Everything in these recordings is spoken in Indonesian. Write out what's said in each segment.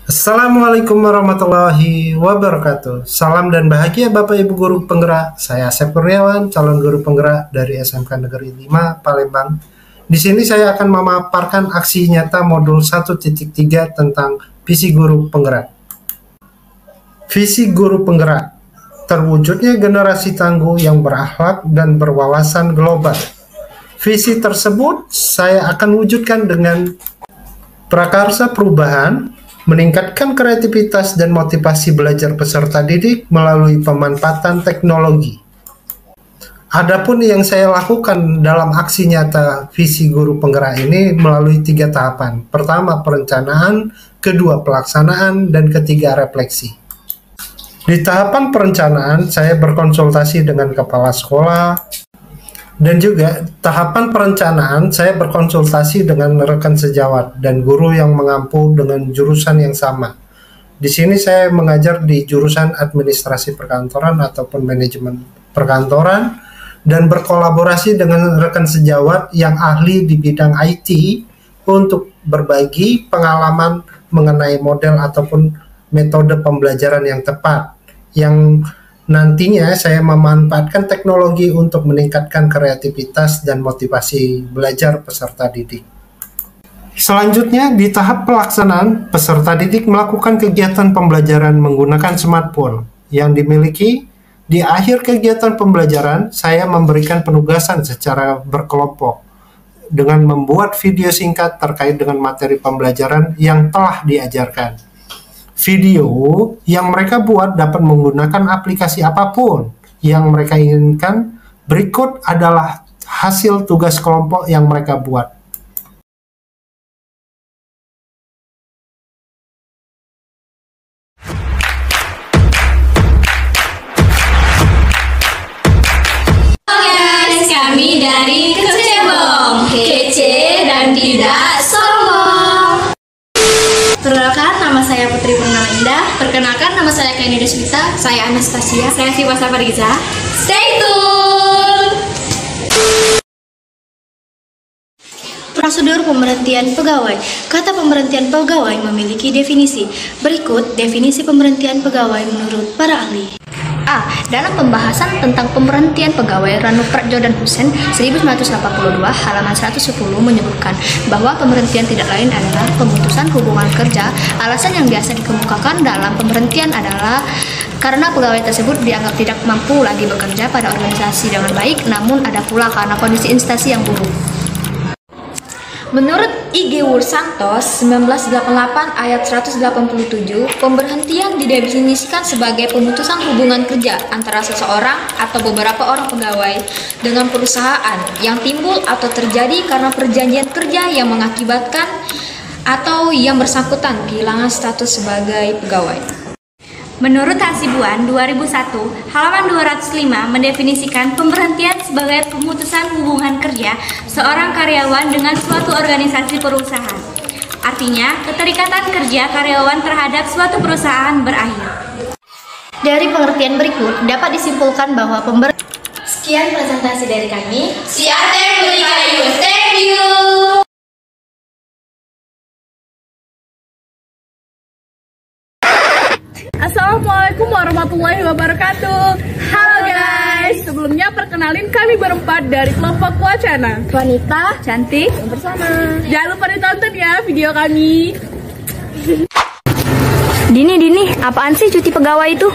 Assalamualaikum warahmatullahi wabarakatuh. Salam dan bahagia Bapak Ibu Guru Penggerak. Saya Asep Kurniawan, calon guru penggerak dari SMK Negeri 5 Palembang. Di sini saya akan memaparkan aksi nyata modul 1.3 tentang visi guru penggerak. Visi guru penggerak, terwujudnya generasi tangguh yang berakhlak dan berwawasan global. Visi tersebut saya akan wujudkan dengan prakarsa perubahan, meningkatkan kreativitas dan motivasi belajar peserta didik melalui pemanfaatan teknologi. Adapun yang saya lakukan dalam aksi nyata visi guru penggerak ini melalui 3 tahapan. Pertama, perencanaan, kedua, pelaksanaan, dan ketiga, refleksi. Di tahapan perencanaan, saya berkonsultasi dengan kepala sekolah, dan juga tahapan perencanaan saya berkonsultasi dengan rekan sejawat dan guru yang mengampu dengan jurusan yang sama. Di sini saya mengajar di jurusan administrasi perkantoran ataupun manajemen perkantoran dan berkolaborasi dengan rekan sejawat yang ahli di bidang IT untuk berbagi pengalaman mengenai model ataupun metode pembelajaran yang tepat, yang nantinya saya memanfaatkan teknologi untuk meningkatkan kreativitas dan motivasi belajar peserta didik. Selanjutnya, di tahap pelaksanaan, peserta didik melakukan kegiatan pembelajaran menggunakan smartphone yang dimiliki. Di akhir kegiatan pembelajaran, saya memberikan penugasan secara berkelompok dengan membuat video singkat terkait dengan materi pembelajaran yang telah diajarkan. Video yang mereka buat dapat menggunakan aplikasi apapun yang mereka inginkan. Berikut adalah hasil tugas kelompok yang mereka buat. Guys, kami dari Kecebong, kece dan tidak sombong. Perkenalkan, nama saya Putri Purnama Indah. Perkenalkan, nama saya Kaini Deswita. Saya Anastasia. Saya Siva Safariza. Stay tune. Prosedur pemberhentian pegawai. Kata pemberhentian pegawai memiliki definisi. Berikut definisi pemberhentian pegawai menurut para ahli. A. Dalam pembahasan tentang pemberhentian pegawai, Ranu Pradjo dan Husein 1982 halaman 110 menyebutkan bahwa pemberhentian tidak lain adalah pemutusan hubungan kerja. Alasan yang biasa dikemukakan dalam pemberhentian adalah karena pegawai tersebut dianggap tidak mampu lagi bekerja pada organisasi dengan baik, namun ada pula karena kondisi instansi yang buruk. Menurut I.G. Wursantos 1988 ayat 187, pemberhentian didefinisikan sebagai pemutusan hubungan kerja antara seseorang atau beberapa orang pegawai dengan perusahaan yang timbul atau terjadi karena perjanjian kerja yang mengakibatkan atau yang bersangkutan kehilangan status sebagai pegawai. Menurut Hasibuan 2001, halaman 205 mendefinisikan pemberhentian sebagai pemutusan hubungan kerja seorang karyawan dengan suatu organisasi perusahaan. Artinya, keterikatan kerja karyawan terhadap suatu perusahaan berakhir. Dari pengertian berikut, dapat disimpulkan bahwa Sekian presentasi dari kami. Siate Mulikayu, thank you. Assalamualaikum warahmatullahi wabarakatuh. Halo guys, sebelumnya perkenalin kami berempat dari kelompok Wacana. wanita Cantik bersama. Jangan lupa ditonton ya video kami. Dini, apaan sih cuti pegawai itu?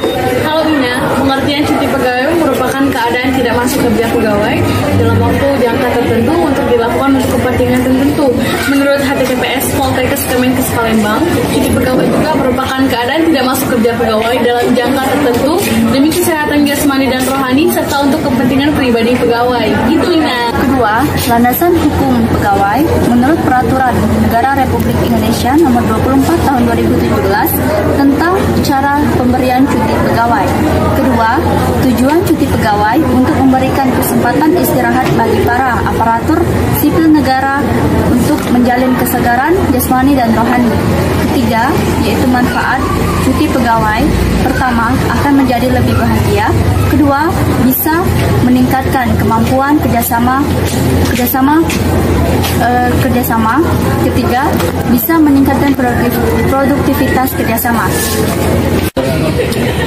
Halo Ina, pengertian cuti pegawai merupakan keadaan tidak masuk kerja pegawai dalam waktu jangka tertentu untuk dilakukan untuk kepentingan tertentu. Menurut HTTPS Poltekkes Kemenkes Palembang, cuti pegawai juga merupakan keadaan tidak masuk kerja pegawai dalam jangka tertentu demi kesehatan jasmani dan rohani serta untuk kepentingan pribadi pegawai. Gitu Ina. Kedua, landasan hukum pegawai menurut Peraturan Negara Republik Indonesia Nomor 24 Tahun 2017 tentang cara pemberian cuti pegawai. Kedua, tujuan cuti pegawai untuk memberikan kesempatan istirahat bagi para aparatur sipil negara untuk menjalin kesegaran jasmani dan rohani. Ketiga, yaitu manfaat cuti pegawai. Pertama, akan menjadi lebih bahagia. kedua, bisa meningkatkan kemampuan kerjasama. Ketiga, bisa meningkatkan produktivitas kerjasama.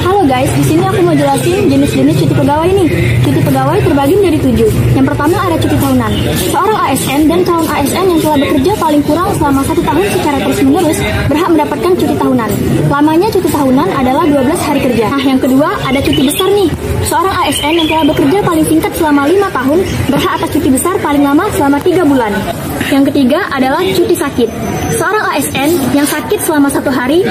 Halo guys, di sini aku mau jelasin jenis-jenis cuti pegawai nih. Cuti pegawai terbagi menjadi 7. Yang pertama ada cuti tahunan. Seorang ASN dan calon ASN yang telah bekerja paling kurang selama 1 tahun secara terus-menerus berhak mendapatkan cuti tahunan. Lamanya cuti tahunan adalah 12 hari kerja. Nah, yang kedua ada cuti besar nih. Seorang ASN yang telah bekerja paling singkat selama 5 tahun berhak atas cuti besar paling lama selama 3 bulan. Yang ketiga adalah cuti sakit. Seorang ASN yang sakit selama 1 hari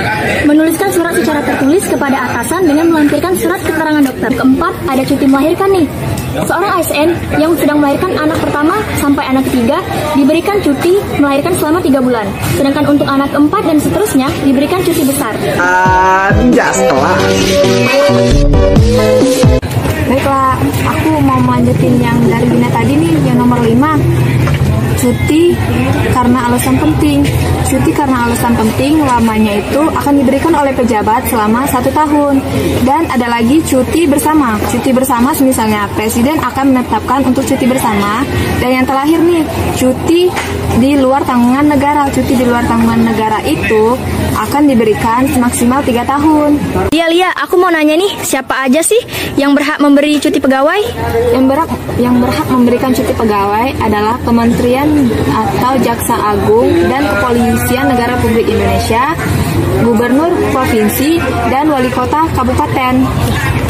menuliskan surat secara tertulis kepada atasan dengan melampirkan surat keterangan dokter. Keempat, ada cuti melahirkan nih. Seorang ASN yang sedang melahirkan anak pertama sampai anak ketiga diberikan cuti melahirkan selama 3 bulan. Sedangkan untuk anak keempat dan seterusnya diberikan cuti besar. Baiklah, aku mau melanjutin yang dari Bina tadi nih, yang nomor 5. Cuti karena alasan penting. Cuti karena alasan penting lamanya itu akan diberikan oleh pejabat selama 1 tahun. Dan ada lagi cuti bersama. Cuti bersama misalnya presiden akan menetapkan untuk cuti bersama. Dan yang terakhir nih, cuti di luar tanggungan negara. Cuti di luar tanggungan negara itu akan diberikan maksimal 3 tahun. Lia, aku mau nanya nih, siapa aja sih yang berhak memberi cuti pegawai? Yang berhak memberikan cuti pegawai adalah Kementerian atau Jaksa Agung dan Kepolisian Negara Republik Indonesia, Gubernur Provinsi, dan Wali Kota Kabupaten.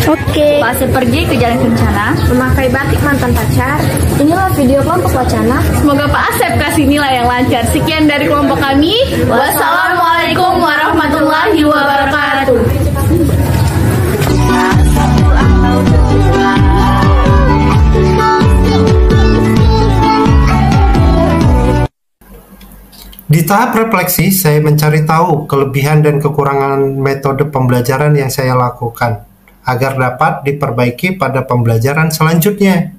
Oke. Pas pergi ke jalan kencana, Memakai batik mantan pacar. inilah video kelompok wacana. Semoga Pak Asep kasih nilai yang lancar. Sekian dari kelompok kami. Wassalamualaikum warahmatullahi wabarakatuh. Di tahap refleksi, saya mencari tahu kelebihan dan kekurangan metode pembelajaran yang saya lakukan agar dapat diperbaiki pada pembelajaran selanjutnya.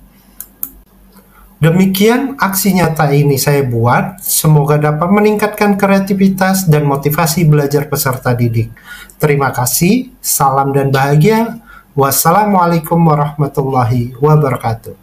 Demikian aksi nyata ini saya buat, semoga dapat meningkatkan kreativitas dan motivasi belajar peserta didik. Terima kasih, salam dan bahagia. Wassalamualaikum warahmatullahi wabarakatuh.